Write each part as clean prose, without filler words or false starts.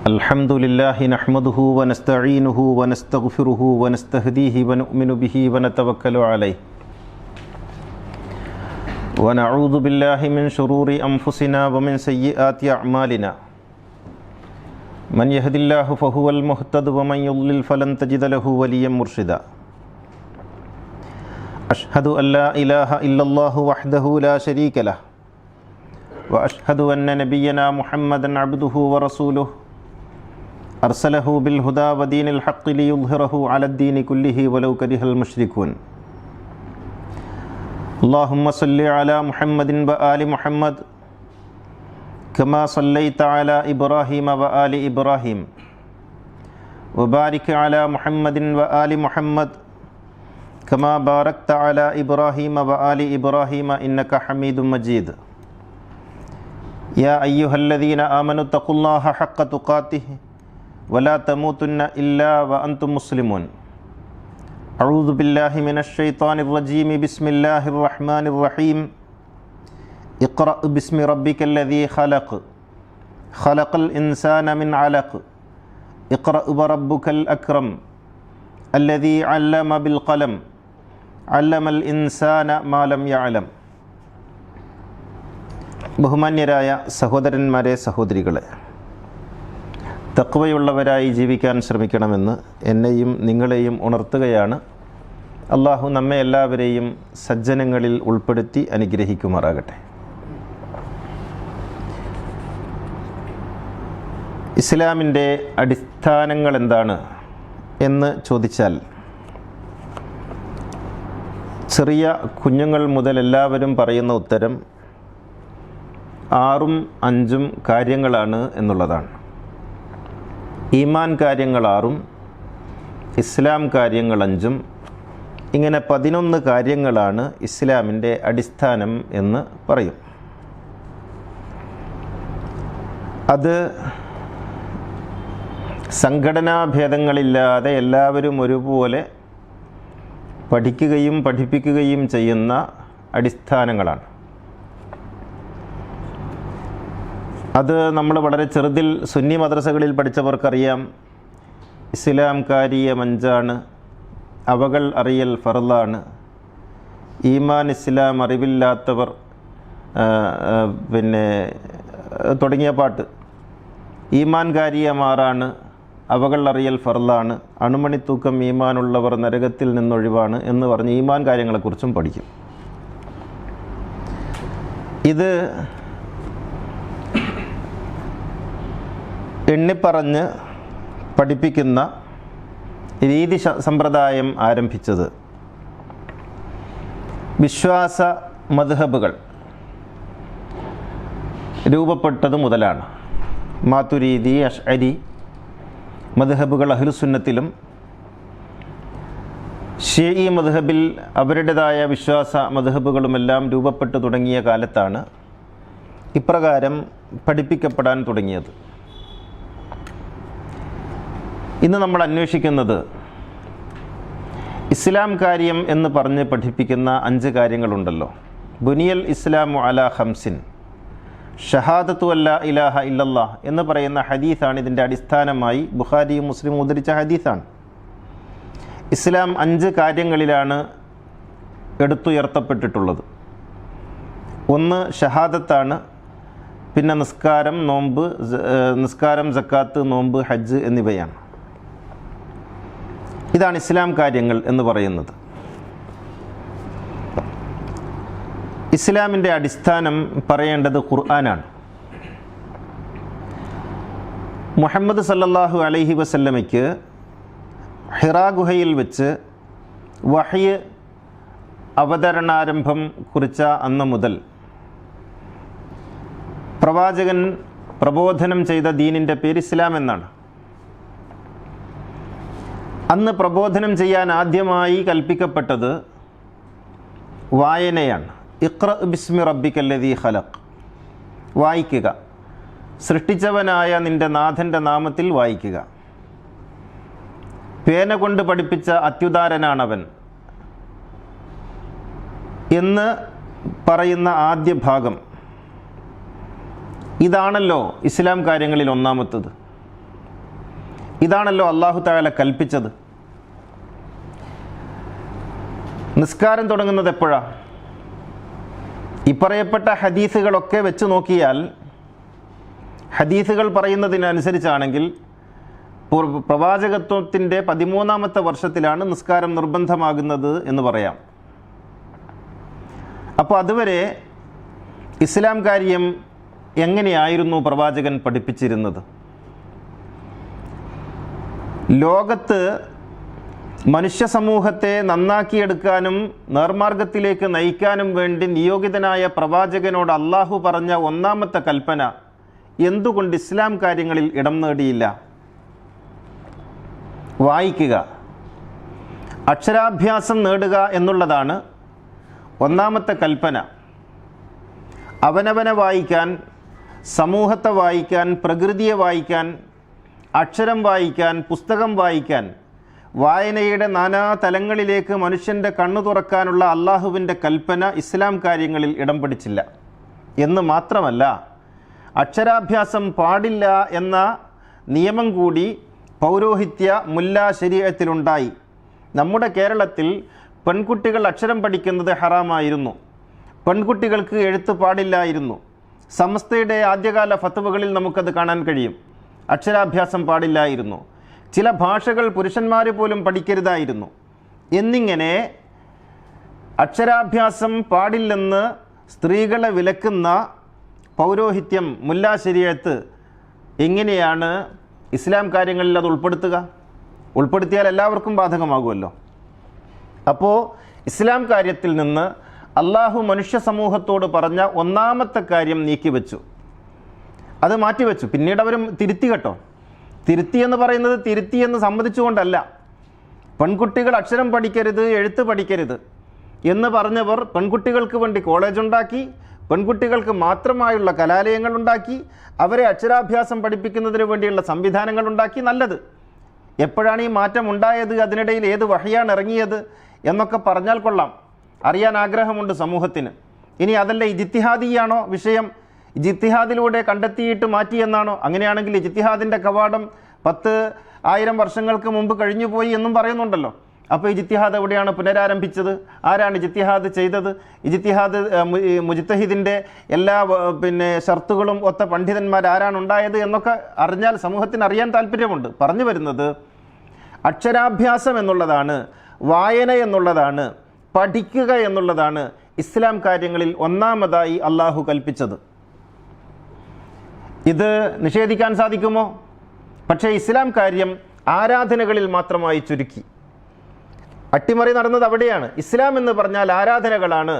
അൽഹംദുലില്ലാഹി നഹ്മദുഹു വനസ്തഈനുഹു വനസ്തഗ്ഫിറുഹു വനസ്തഹ്ദീഹി വനുഅ്മിനു ബിഹി വനതവക്കലു അലൈഹി വനഊദു ബില്ലാഹി മിൻ ശുറൂരി അൻഫുസിനാ വമിൻ സയ്യിആതി അഅ്മാലിനാ മൻ യഹ്ദില്ലാഹു ഫഹുവൽ മുഹ്തദ് വമൻ യുദ്ലിൽ ഫലൻ തജിദ ലഹു വലിയ്യൻ മുർഷിദാ അഷ്ഹദു അല്ലാ ഇലാഹ ഇല്ലല്ലാഹു വഹ്ദഹു ലാ ശരീക ലഹു وأشهد أن نبينا محمدا عبده ورسوله أرسله بالهدى ودين الحق ليظهره على الدين كله ولو كره المشركون اللهم صل على محمد وآل محمد كما صليت على إبراهيم وآل إبراهيم وبارك على محمد وآل محمد كما باركت على إبراهيم وآل إبراهيم إنك حميد مجيد يا أيها الذين آمنوا اتقوا الله حق تقاته ولا تموتن إلا وأنتم مسلمون أعوذ بالله من الشيطان الرجيم بسم الله الرحمن الرحيم اقرأ باسم ربك الذي خلق خلق الإنسان من علق اقرأ وربك الأكرم الذي علم بالقلم علم الإنسان ما لم يعلم. ബഹുമാന്യരായ സഹോദരന്മാരെ, സഹോദരികളെ, തഖ്വയുള്ളവരായി ജീവിക്കാൻ ശ്രമിക്കണമെന്ന് എന്നെയും നിങ്ങളെയും ഉണർത്തുകയാണ്. അള്ളാഹു നമ്മെ എല്ലാവരെയും സജ്ജനങ്ങളിൽ ഉൾപ്പെടുത്തി അനുഗ്രഹിക്കുമാറാകട്ടെ. ഇസ്ലാമിൻ്റെ അടിസ്ഥാനങ്ങൾ എന്താണ് എന്ന് ചോദിച്ചാൽ, ചെറിയ കുഞ്ഞുങ്ങൾ മുതൽ എല്ലാവരും പറയുന്ന ഉത്തരം 6ഉം 5ഉം കാര്യങ്ങളാണ് എന്നുള്ളതാണ്. ഈമാൻ കാര്യങ്ങൾ 6ഉം ഇസ്ലാം കാര്യങ്ങൾ 5ഉം, ഇങ്ങനെ 11 കാര്യങ്ങളാണ് ഇസ്ലാമിൻ്റെ അടിസ്ഥാനം എന്ന് പറയും. അത് സംഘടനാഭേദങ്ങളില്ലാതെ എല്ലാവരും ഒരുപോലെ പഠിക്കുകയും പഠിപ്പിക്കുകയും ചെയ്യുന്ന അടിസ്ഥാനങ്ങളാണ്. അത് നമ്മൾ വളരെ ചെറുതിൽ സുന്നി മദ്രസകളിൽ പഠിച്ചവർക്കറിയാം. ഇസ്ലാം കാര്യം 5ആണ്, അവകൾ അറിയൽ ഫർളാണ്, ഈമാൻ ഇസ്ലാം അറിവില്ലാത്തവർ തുടങ്ങിയ പാട്ട്. ഈമാൻ കാര്യം 6ആണ്, അവകൾ അറിയൽ ഫർളാണ്, അണുമണിത്തൂക്കം ഈമാനുള്ളവർ നരകത്തിൽ നിന്നൊഴിവാണ് എന്ന് പറഞ്ഞ് ഈമാൻ കാര്യങ്ങളെക്കുറിച്ചും പഠിക്കും. ഇത് എണ്ണിപ്പറഞ്ഞ് പഠിപ്പിക്കുന്ന രീതി സമ്പ്രദായം ആരംഭിച്ചത് വിശ്വാസ മദ്ഹബുകൾ രൂപപ്പെട്ടത് മുതലാണ്. മാതുരീദി, അശ്അരി മദ്ഹബുകൾ അഹ്ലുസുന്നത്തിലും ശീഈ മദ്ഹബിൽ അവരുടേതായ വിശ്വാസ മദ്ഹബുകളുമെല്ലാം രൂപപ്പെട്ടു തുടങ്ങിയ കാലത്താണ് ഇപ്രകാരം പഠിപ്പിക്കപ്പെടാൻ തുടങ്ങിയത്. ഇന്ന് നമ്മൾ അന്വേഷിക്കുന്നത് ഇസ്ലാം കാര്യം എന്ന് പറഞ്ഞ് പഠിപ്പിക്കുന്ന 5 കാര്യങ്ങളുണ്ടല്ലോ. ബുനിയൽ ഇസ്ലാമു അലാ ഖംസിൻ, ഷഹാദത്തു അല്ലാ ഇലാഹ ഇല്ലല്ലാഹ് എന്ന് പറയുന്ന ഹദീസാണ് ഇതിൻ്റെ അടിസ്ഥാനമായി ബുഖാരിയും മുസ്ലിമും ഉദ്ധരിച്ച ഹദീസാണ്. ഇസ്ലാം 5 കാര്യങ്ങളിലാണ് എടുത്തുയർത്തപ്പെട്ടിട്ടുള്ളത്. ഒന്ന് ഷഹാദത്താണ്, പിന്നെ നിസ്കാരം, സക്കാത്ത്, നോമ്പ്, ഹജ്ജ് എന്നിവയാണ്. ഇതാണ് ഇസ്ലാം കാര്യങ്ങൾ എന്ന് പറയുന്നത്. ഇസ്ലാമിൻ്റെ അടിസ്ഥാനം പറയേണ്ടത് ഖുർആനാണ്. മുഹമ്മദ് സല്ലല്ലാഹു അലൈഹി വസല്ലമയ്ക്ക് ഹിറാ ഗുഹയിൽ വെച്ച് വഹ്യ് അവതരണാരംഭം കുറിച്ച അന്ന് മുതൽ പ്രവാചകൻ പ്രബോധനം ചെയ്ത ദീനിൻ്റെ പേര് ഇസ്ലാം എന്നാണ്. അന്ന് പ്രബോധനം ചെയ്യാൻ ആദ്യമായി കൽപ്പിക്കപ്പെട്ടത് വായനയാണ്. ഇഖ്റ ബിസ്മി റബ്ബിക്കല്ലദീ ഖലഖ്, വായിക്കുക, സൃഷ്ടിച്ചവനായ നിൻ്റെ നാഥൻ്റെ നാമത്തിൽ വായിക്കുക. പേന കൊണ്ട് പഠിപ്പിച്ച അത്യുദാരനാണവൻ എന്ന് പറയുന്ന ആദ്യ ഭാഗം ഇതാണല്ലോ ഇസ്ലാം കാര്യങ്ങളിൽ ഒന്നാമത്തത്. ഇതാണല്ലോ അല്ലാഹു തആല കൽപ്പിച്ചത്. നിസ്കാരം തുടങ്ങുന്നത് എപ്പോഴാണ്? ഇപ്പറയപ്പെട്ട ഹദീസുകളൊക്കെ വെച്ച് നോക്കിയാൽ, ഹദീസുകൾ പറയുന്നതിനനുസരിച്ചാണെങ്കിൽ പ്രവാചകത്വത്തിൻ്റെ 13ാമത്തെ വർഷത്തിലാണ് നിസ്കാരം നിർബന്ധമാകുന്നത് എന്ന് പറയാം. അപ്പോൾ അതുവരെ ഇസ്ലാം കാര്യം എങ്ങനെയായിരുന്നു പ്രവാചകൻ പഠിപ്പിച്ചിരുന്നത്? ലോകത്ത് മനുഷ്യ സമൂഹത്തെ നന്നാക്കിയെടുക്കാനും നേർമാർഗത്തിലേക്ക് നയിക്കാനും വേണ്ടി നിയോഗിതനായ പ്രവാചകനോട് അള്ളാഹു പറഞ്ഞ ഒന്നാമത്തെ കൽപ്പന എന്തുകൊണ്ട് ഇസ്ലാം കാര്യങ്ങളിൽ ഇടം നേടിയില്ല? വായിക്കുക, അക്ഷരാഭ്യാസം നേടുക എന്നുള്ളതാണ് ഒന്നാമത്തെ കൽപ്പന. അവനവനെ വായിക്കാൻ, സമൂഹത്തെ വായിക്കാൻ, പ്രകൃതിയെ വായിക്കാൻ, അക്ഷരം വായിക്കാൻ, പുസ്തകം വായിക്കാൻ, വായനയുടെ നാനാ തലങ്ങളിലേക്ക് മനുഷ്യൻ്റെ കണ്ണു തുറക്കാനുള്ള അള്ളാഹുവിൻ്റെ കൽപ്പന ഇസ്ലാം കാര്യങ്ങളിൽ ഇടം പിടിച്ചില്ല എന്ന് മാത്രമല്ല, അക്ഷരാഭ്യാസം പാടില്ല എന്ന നിയമം കൂടി പൗരോഹിത്യ മുല്ല ശരീഅത്തിലുണ്ടായി. നമ്മുടെ കേരളത്തിൽ പെൺകുട്ടികൾ അക്ഷരം പഠിക്കുന്നത് ഹറാമായിരുന്നു. പെൺകുട്ടികൾക്ക് എഴുത്ത് പാടില്ലായിരുന്നു. സമസ്തയുടെ ആദ്യകാല ഫത്വകളിൽ നമുക്കത് കാണാൻ കഴിയും. അക്ഷരാഭ്യാസം പാടില്ലായിരുന്നു. ചില ഭാഷകൾ പുരുഷന്മാർ പോലും പഠിക്കരുതായിരുന്നു. എന്നിങ്ങനെ അക്ഷരാഭ്യാസം പാടില്ലെന്ന് സ്ത്രീകളെ വിലക്കുന്ന പൗരോഹിത്യം മുല്ല ശരീഅത്ത് എങ്ങനെയാണ് ഇസ്ലാം കാര്യങ്ങളിൽ അത് ഉൾപ്പെടുത്തുക? ഉൾപ്പെടുത്തിയാൽ എല്ലാവർക്കും ബാധകമാകുമല്ലോ. അപ്പോൾ ഇസ്ലാം കാര്യത്തിൽ നിന്ന് അള്ളാഹു മനുഷ്യ സമൂഹത്തോട് പറഞ്ഞ ഒന്നാമത്തെ കാര്യം നീക്കിവെച്ചു, അത് മാറ്റിവെച്ചു. പിന്നീട് അവർ തിരുത്തി കേട്ടോ. തിരുത്തി എന്ന് പറയുന്നത് തിരുത്തി എന്ന് സമ്മതിച്ചുകൊണ്ടല്ല. പെൺകുട്ടികൾ അക്ഷരം പഠിക്കരുത്, എഴുത്ത് പഠിക്കരുത് എന്ന് പറഞ്ഞവർ പെൺകുട്ടികൾക്ക് വേണ്ടി കോളേജ് ഉണ്ടാക്കി, പെൺകുട്ടികൾക്ക് മാത്രമായുള്ള കലാലയങ്ങൾ ഉണ്ടാക്കി, അവരെ അക്ഷരാഭ്യാസം പഠിപ്പിക്കുന്നതിന് വേണ്ടിയുള്ള സംവിധാനങ്ങൾ ഉണ്ടാക്കി. നല്ലത്. എപ്പോഴാണ് ഈ മാറ്റം ഉണ്ടായത്, അതിനിടയിൽ ഏത് വഹിയാണ് ഇറങ്ങിയത് എന്നൊക്കെ പറഞ്ഞാൽ കൊള്ളാം, അറിയാൻ ആഗ്രഹമുണ്ട് സമൂഹത്തിന്. ഇനി അതല്ല ഇജ്തിഹാദിയാണോ വിഷയം, ഇജ്തിഹാദിലൂടെ കണ്ടെത്തിയിട്ട് മാറ്റിയെന്നാണോ? അങ്ങനെയാണെങ്കിൽ ഇജ്തിഹാദിൻ്റെ കവാടം 10,000 വർഷങ്ങൾക്ക് മുമ്പ് കഴിഞ്ഞുപോയി എന്നും പറയുന്നുണ്ടല്ലോ. അപ്പോൾ ഇജ്തിഹാദ് എവിടെയാണ് പുനരാരംഭിച്ചത്? ആരാണ് ഇജ്തിഹാദ് ചെയ്തത്? ഇജ്തിഹാദ് മുജ്തഹിദിൻ്റെ എല്ലാ ഷർത്തുകളും ഒത്ത പണ്ഡിതന്മാർ ആരാണ് ഉണ്ടായത് എന്നൊക്കെ അറിഞ്ഞാൽ സമൂഹത്തിന് അറിയാൻ താല്പര്യമുണ്ട്. പറഞ്ഞു വരുന്നത് അക്ഷരാഭ്യാസം എന്നുള്ളതാണ്, വായന എന്നുള്ളതാണ്, പഠിക്കുക എന്നുള്ളതാണ് ഇസ്ലാം കാര്യങ്ങളിൽ ഒന്നാമതായി അള്ളാഹു കൽപ്പിച്ചത്. ഇത് നിഷേധിക്കാൻ സാധിക്കുമോ? പക്ഷേ ഇസ്ലാം കാര്യം ആരാധനകളിൽ മാത്രമായി ചുരുക്കി. അട്ടിമറി നടന്നത് അവിടെയാണ്. ഇസ്ലാം എന്ന് പറഞ്ഞാൽ ആരാധനകളാണ്,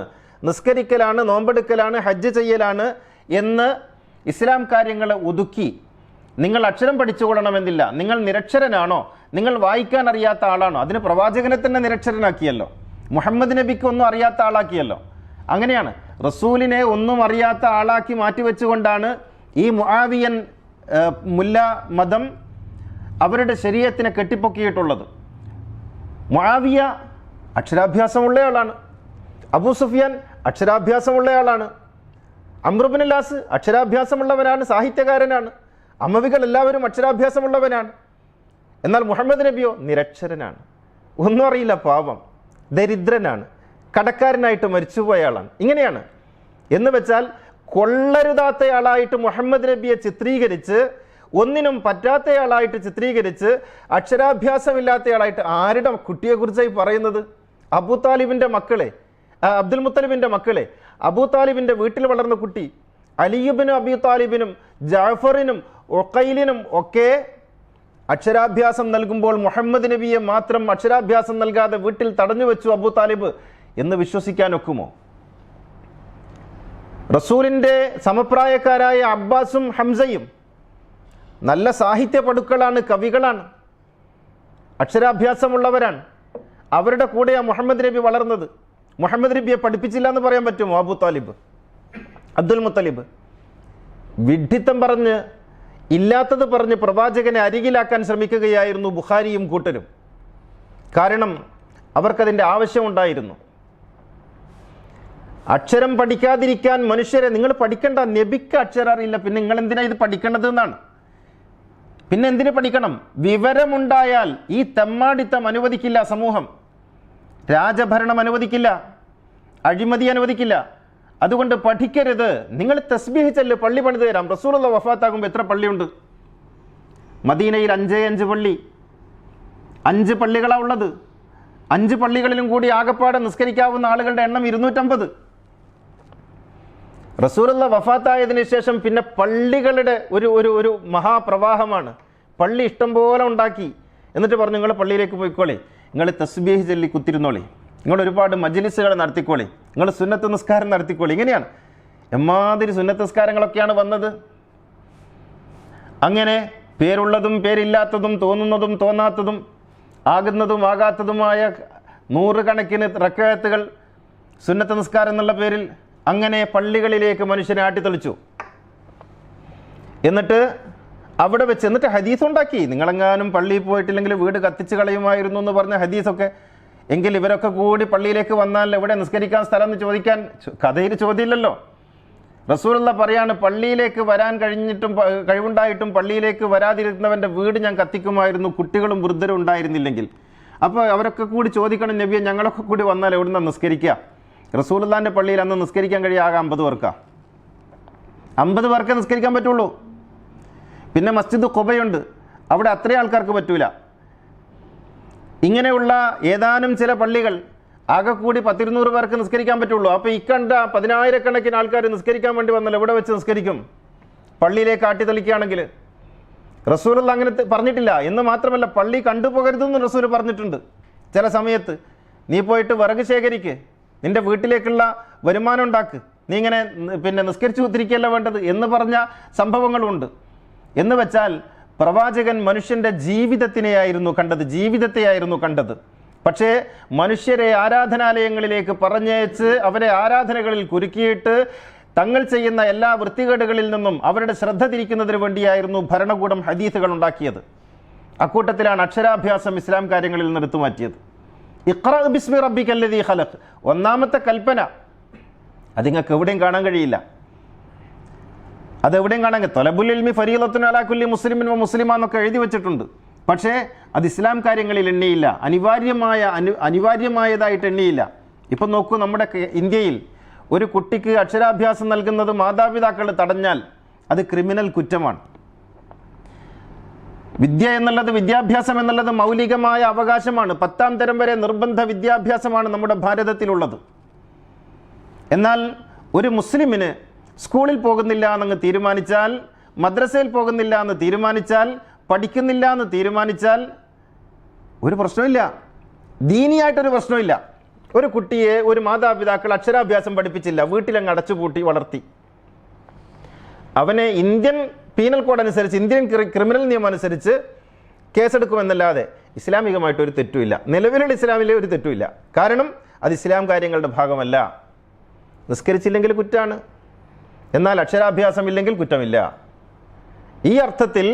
നിസ്കരിക്കലാണ്, നോമ്പെടുക്കലാണ്, ഹജ്ജ് ചെയ്യലാണ് എന്ന് ഇസ്ലാം കാര്യങ്ങളെ ഒതുക്കി. നിങ്ങൾ അക്ഷരം പഠിച്ചുകൊള്ളണമെന്നില്ല, നിങ്ങൾ നിരക്ഷരനാണോ, നിങ്ങൾ വായിക്കാൻ അറിയാത്ത ആളാണോ? അതിന് പ്രവാചകനെ തന്നെ നിരക്ഷരനാക്കിയല്ലോ, മുഹമ്മദ് നബിക്ക് ഒന്നും അറിയാത്ത ആളാക്കിയല്ലോ. അങ്ങനെയാണ് റസൂലിനെ ഒന്നും അറിയാത്ത ആളാക്കി മാറ്റിവെച്ചുകൊണ്ടാണ് ഈ മുആവിയൻ മുല്ല മതം അവരുടെ ശരീഅത്തിനെ കെട്ടിപ്പൊക്കിയിട്ടുള്ളത്. മുആവിയ അക്ഷരാഭ്യാസമുള്ളയാളാണ്, അബൂ സുഫിയാൻ അക്ഷരാഭ്യാസമുള്ളയാളാണ്, അംർ ഇബ്നുൽ ആസ് അക്ഷരാഭ്യാസമുള്ളവനാണ്, സാഹിത്യകാരനാണ്, അമവികൾ എല്ലാവരും അക്ഷരാഭ്യാസമുള്ളവനാണ്. എന്നാൽ മുഹമ്മദ് നബിയോ നിരക്ഷരനാണ്, ഒന്നും അറിയില്ല, പാവം, ദരിദ്രനാണ്, കടക്കാരനായിട്ട് മരിച്ചുപോയയാളാണ്. ഇങ്ങനെയാണ്. എന്ന് വെച്ചാൽ കൊള്ളരുതാത്തയാളായിട്ട് മുഹമ്മദ് നബിയെ ചിത്രീകരിച്ച്, ഒന്നിനും പറ്റാത്തയാളായിട്ട് ചിത്രീകരിച്ച്, അക്ഷരാഭ്യാസമില്ലാത്തയാളായിട്ട് ആരുടെ കുട്ടിയെക്കുറിച്ചായി പറയുന്നത്? അബൂ താലിബിൻ്റെ മക്കളെ, അബ്ദുൽ മുത്തലിബിൻ്റെ മക്കളെ, അബൂ താലിബിൻ്റെ വീട്ടിൽ വളർന്ന കുട്ടി അലിയുബിനും അബി താലിബിനും ജാഫറിനും ഒക്കൈലിനും ഒക്കെ അക്ഷരാഭ്യാസം നൽകുമ്പോൾ മുഹമ്മദ് നബിയെ മാത്രം അക്ഷരാഭ്യാസം നൽകാതെ വീട്ടിൽ തടഞ്ഞു വെച്ചു അബൂ താലിബ് എന്ന് വിശ്വസിക്കാൻ ഒക്കുമോ? റസൂലിൻ്റെ സമപ്രായക്കാരായ അബ്ബാസും ഹംസയും നല്ല സാഹിത്യ പടുക്കളാണ്, കവികളാണ്, അക്ഷരാഭ്യാസമുള്ളവരാണ്. അവരുടെ കൂടെയാണ് മുഹമ്മദ് നബി വളർന്നത്. മുഹമ്മദ് നബിയെ പഠിപ്പിച്ചില്ല എന്ന് പറയാൻ പറ്റുമോ? അബൂ താലിബ്, അബ്ദുൽ മുത്തലിബ് വിഡ്ഢിത്തം പറഞ്ഞ്, ഇല്ലാത്തത് പറഞ്ഞ് പ്രവാചകനെ അരികിലാക്കാൻ ശ്രമിക്കുകയായിരുന്നു ബുഖാരിയും കൂട്ടരും. കാരണം അവർക്കതിൻ്റെ ആവശ്യമുണ്ടായിരുന്നു. അക്ഷരം പഠിക്കാതിരിക്കാൻ മനുഷ്യരെ നിങ്ങൾ പഠിക്കണ്ട, നബിക്ക് അക്ഷരം അറിയില്ല, പിന്നെ നിങ്ങൾ എന്തിനാ ഇത് പഠിക്കേണ്ടത് എന്നാണ്. പിന്നെ എന്തിനു പഠിക്കണം? വിവരമുണ്ടായാൽ ഈ തെമ്മാടിത്തം അനുവദിക്കില്ല സമൂഹം, രാജഭരണം അനുവദിക്കില്ല, അഴിമതി അനുവദിക്കില്ല. അതുകൊണ്ട് പഠിക്കരുത്. നിങ്ങൾ തസ്ബീഹ് ചൊല്ല്, പള്ളി പണിത് തരാം. റസൂലുള്ള വഫാത്താകുമ്പോൾ എത്ര പള്ളിയുണ്ട്? മദീനയിൽ 5 പള്ളി, 5 പള്ളികളാണ് ഉള്ളത്. 5 പള്ളികളിലും കൂടി ആകപ്പാടെ നിസ്കരിക്കാവുന്ന ആളുകളുടെ എണ്ണം 250. റസൂലുള്ള വഫാത്തായതിനു ശേഷം പിന്നെ പള്ളികളുടെ ഒരു മഹാപ്രവാഹമാണ്. പള്ളി ഇഷ്ടം പോലെ ഉണ്ടാക്കി. എന്നിട്ട് പറഞ്ഞു, നിങ്ങൾ പള്ളിയിലേക്ക് പോയിക്കോളെ, നിങ്ങൾ തസ്ബീഹ് ചൊല്ലി കുത്തിരുന്നോളി, നിങ്ങൾ ഒരുപാട് മജ്ലിസുകൾ നടത്തിക്കോളി, നിങ്ങൾ സുന്നത്ത് നിസ്കാരം നടത്തിക്കോളി. ഇങ്ങനെയാണ് എമ്മാതിരി സുന്നത്ത് നിസ്കാരങ്ങളൊക്കെയാണ് വന്നത്. അങ്ങനെ പേരുള്ളതും പേരില്ലാത്തതും തോന്നുന്നതും തോന്നാത്തതും ആകുന്നതും ആകാത്തതുമായ 100 കണക്കിന് റക്അത്തുകൾ സുന്നത്ത് നിസ്കാരം എന്നുള്ള പേരിൽ അങ്ങനെ പള്ളികളിലേക്ക് മനുഷ്യനെ ആട്ടിത്തെളിച്ചു. എന്നിട്ട് അവിടെ വെച്ച് എന്നിട്ട് ഹദീസ് ഉണ്ടാക്കി. നിങ്ങളെങ്ങാനും പള്ളിയിൽ പോയിട്ടില്ലെങ്കിൽ വീട് കത്തിച്ച് കളയുമായിരുന്നു എന്ന് പറഞ്ഞ ഹദീസൊക്കെ. എങ്കിൽ ഇവരൊക്കെ കൂടി പള്ളിയിലേക്ക് വന്നാൽ എവിടെ നിസ്കരിക്കാൻ സ്ഥലം എന്ന് ചോദിക്കാൻ കഥയിൽ ചോദ്യമില്ലല്ലോ. റസൂലുള്ള പറയാണ്, പള്ളിയിലേക്ക് വരാൻ കഴിവുണ്ടായിട്ടും പള്ളിയിലേക്ക് വരാതിരുന്നവൻ്റെ വീട് ഞാൻ കത്തിക്കുമായിരുന്നു, കുട്ടികളും വൃദ്ധരും ഉണ്ടായിരുന്നില്ലെങ്കിൽ. അപ്പോൾ അവരൊക്കെ കൂടി ചോദിക്കണം, നബിയെ ഞങ്ങളൊക്കെ കൂടി വന്നാൽ എവിടുന്ന നിസ്കരിക്കുക? റസൂലുള്ളാഹിൻ്റെ പള്ളിയിൽ അന്ന് നിസ്കരിക്കാൻ കഴിയാകെ 50 പേർക്കാ. 50 പേർക്കേ നിസ്കരിക്കാൻ പറ്റുള്ളൂ. പിന്നെ മസ്ജിദ് ഖുബയുണ്ട്, അവിടെ അത്രയും ആൾക്കാർക്ക് പറ്റൂല. ഇങ്ങനെയുള്ള ഏതാനും ചില പള്ളികൾ ആകെ കൂടി 10-200 പേർക്ക് നിസ്കരിക്കാൻ പറ്റുള്ളൂ. അപ്പോൾ ഇക്കണ്ട 10,000 ആൾക്കാർ നിസ്കരിക്കാൻ വേണ്ടി വന്നല്ലോ, എവിടെ വെച്ച് നിസ്കരിക്കും? പള്ളിയിലേക്ക് ആട്ടിത്തെളിക്കുകയാണെങ്കിൽ. റസൂലുള്ള അങ്ങനെ പറഞ്ഞിട്ടില്ല. എന്ന് മാത്രമല്ല, പള്ളി കണ്ടുപോകരുതെന്ന് റസൂൽ പറഞ്ഞിട്ടുണ്ട്. ചില സമയത്ത് നീ പോയിട്ട് വിറക് ശേഖരിക്ക്, നിന്റെ വീട്ടിലേക്കുള്ള വരുമാനം ഉണ്ടാക്ക്, നീ ഇങ്ങനെ പിന്നെ നിസ്കരിച്ചു കുത്തിരിക്കുകയല്ല വേണ്ടത് എന്ന് പറഞ്ഞ സംഭവങ്ങളുണ്ട്. എന്ന് വെച്ചാൽ പ്രവാചകൻ മനുഷ്യൻ്റെ ജീവിതത്തിനെയായിരുന്നു കണ്ടത്, ജീവിതത്തെയായിരുന്നു കണ്ടത്. പക്ഷേ മനുഷ്യരെ ആരാധനാലയങ്ങളിലേക്ക് പറഞ്ഞയച്ച് അവരെ ആരാധനകളിൽ കുരുക്കിയിട്ട് തങ്ങൾ ചെയ്യുന്ന എല്ലാ വൃത്തികേടുകളിൽ നിന്നും അവരുടെ ശ്രദ്ധ തിരിക്കുന്നതിന് വേണ്ടിയായിരുന്നു ഭരണകൂടം ഹദീസുകൾ ഉണ്ടാക്കിയത്. അക്കൂട്ടത്തിലാണ് അക്ഷരാഭ്യാസം ഇസ്ലാം കാര്യങ്ങളിൽ നിന്ന് എടുത്തു മാറ്റിയത്. ഇഖ്റ ബിസ്മി റബ്ബിക്കല്ലദീ ഖലഖ്, ഒന്നാമത്തെ കൽപ്പന. അത് നിങ്ങൾക്ക് എവിടെയും കാണാൻ കഴിയില്ല. അതെവിടെയും കാണാൻ തൊലബുൽ ഇൽമി ഫരീളത്തുൻ അലാ കുല്ലി മുസ്ലിമിൻ വ മുസ്ലിമ എന്നൊക്കെ എഴുതി വെച്ചിട്ടുണ്ട്. പക്ഷേ അത് ഇസ്ലാം കാര്യങ്ങളിൽ എണ്ണിയില്ല, അനിവാര്യമായതായിട്ട് എണ്ണിയില്ല. ഇപ്പം നോക്കൂ, നമ്മുടെ ഇന്ത്യയിൽ ഒരു കുട്ടിക്ക് അക്ഷരാഭ്യാസം നൽകുന്നത് മാതാപിതാക്കൾ തടഞ്ഞാൽ അത് ക്രിമിനൽ കുറ്റമാണ്. വിദ്യ എന്നുള്ളത്, വിദ്യാഭ്യാസം എന്നുള്ളത് മൗലികമായ അവകാശമാണ്. 10ാം തരം വരെ നിർബന്ധ വിദ്യാഭ്യാസമാണ് നമ്മുടെ ഭാരതത്തിലുള്ളത്. എന്നാൽ ഒരു മുസ്ലിമിന് സ്കൂളിൽ പോകുന്നില്ല എന്നങ്ങ് തീരുമാനിച്ചാൽ, മദ്രസയിൽ പോകുന്നില്ല എന്ന് തീരുമാനിച്ചാൽ, പഠിക്കുന്നില്ല എന്ന് തീരുമാനിച്ചാൽ ഒരു പ്രശ്നമില്ല, ദീനിയായിട്ടൊരു പ്രശ്നമില്ല. ഒരു കുട്ടിയെ ഒരു മാതാപിതാക്കൾ അക്ഷരാഭ്യാസം പഠിപ്പിച്ചില്ല, വീട്ടിലങ്ങ് അടച്ചുപൂട്ടി വളർത്തി. അവനെ ഇന്ത്യൻ പീനൽ കോഡ് അനുസരിച്ച്, ഇന്ത്യൻ ക്രിമിനൽ നിയമം അനുസരിച്ച് കേസെടുക്കുമെന്നല്ലാതെ ഇസ്ലാമികമായിട്ടൊരു തെറ്റുമില്ല. നിലവിലുള്ള ഇസ്ലാമിലെ ഒരു തെറ്റുമില്ല. കാരണം അത് ഇസ്ലാം കാര്യങ്ങളുടെ ഭാഗമല്ല. നിസ്കരിച്ചില്ലെങ്കിൽ കുറ്റമാണ്, എന്നാൽ അക്ഷരാഭ്യാസം ഇല്ലെങ്കിൽ കുറ്റമില്ല. ഈ അർത്ഥത്തിൽ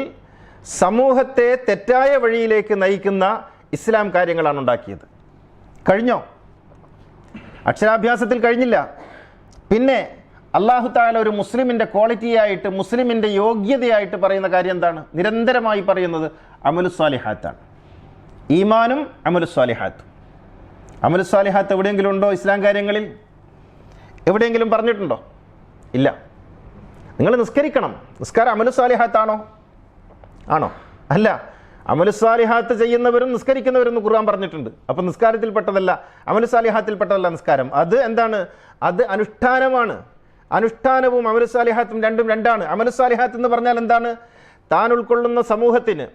സമൂഹത്തെ തെറ്റായ വഴിയിലേക്ക് നയിക്കുന്ന ഇസ്ലാം കാര്യങ്ങളാണ് ഉണ്ടാക്കിയത്. കഴിഞ്ഞോ? അക്ഷരാഭ്യാസത്തിൽ കഴിഞ്ഞില്ല. പിന്നെ അല്ലാഹു തആല ഒരു മുസ്ലിമിൻ്റെ ക്വാളിറ്റിയായിട്ട്, മുസ്ലിമിൻ്റെ യോഗ്യതയായിട്ട് പറയുന്ന കാര്യം എന്താണ്? നിരന്തരമായി പറയുന്നത് അമലുസ്സാലിഹാത്താണ്. ഈമാനും അമലുസ്സാലിഹാത്തും. അമലുസ്സാലിഹാത്ത് എവിടെയെങ്കിലും ഉണ്ടോ ഇസ്ലാം കാര്യങ്ങളിൽ? എവിടെയെങ്കിലും പറഞ്ഞിട്ടുണ്ടോ? ഇല്ല. നിങ്ങൾ നിസ്കരിക്കണം. നിസ്കാരം അമലുസ്സാലിഹാത്താണോ? ആണോ? അല്ല. അമലുസ്സാലിഹാത്ത് ചെയ്യുന്നവരും നിസ്കരിക്കുന്നവരും ഖുർആൻ പറഞ്ഞിട്ടുണ്ട്. അപ്പം നിസ്കാരത്തിൽപ്പെട്ടതല്ല, അമലുസ്സാലിഹാത്തിൽപ്പെട്ടതല്ല നിസ്കാരം. അത് എന്താണ്? അത് അനുഷ്ഠാനമാണ്. അനുഷ്ഠാനവും അമലുസ്സാലിഹാത്തും രണ്ടും രണ്ടാണ്. അമലുസ്സാലിഹാത്ത് എന്ന് പറഞ്ഞാൽ എന്താണ്? താൻ ഉൾക്കൊള്ളുന്ന സമൂഹത്തിന്,